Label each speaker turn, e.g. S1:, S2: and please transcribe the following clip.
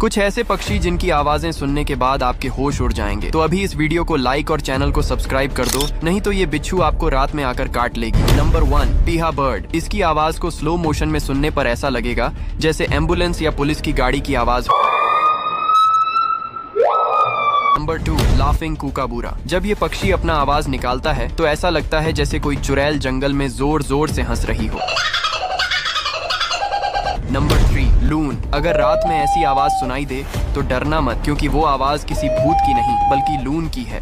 S1: कुछ ऐसे पक्षी जिनकी आवाजें सुनने के बाद आपके होश उड़ जाएंगे। तो अभी इस वीडियो को लाइक और चैनल को सब्सक्राइब कर दो, नहीं तो ये बिच्छू आपको रात में आकर काट लेगी। नंबर 1, पीहा बर्ड। इसकी आवाज को स्लो मोशन में सुनने पर ऐसा लगेगा जैसे एम्बुलेंस या पुलिस की गाड़ी की आवाज। Number 2, laughing Kookaburra. जब ये पक्षी अपना आवाज निकालता है तो ऐसा लगता है जैसे कोई चुड़ैल जंगल में जोर जोर से हंस रही हो। नंबर 3, लून। अगर रात में ऐसी आवाज सुनाई दे तो डरना मत, क्योंकि वो आवाज किसी भूत की नहीं बल्कि लून की है।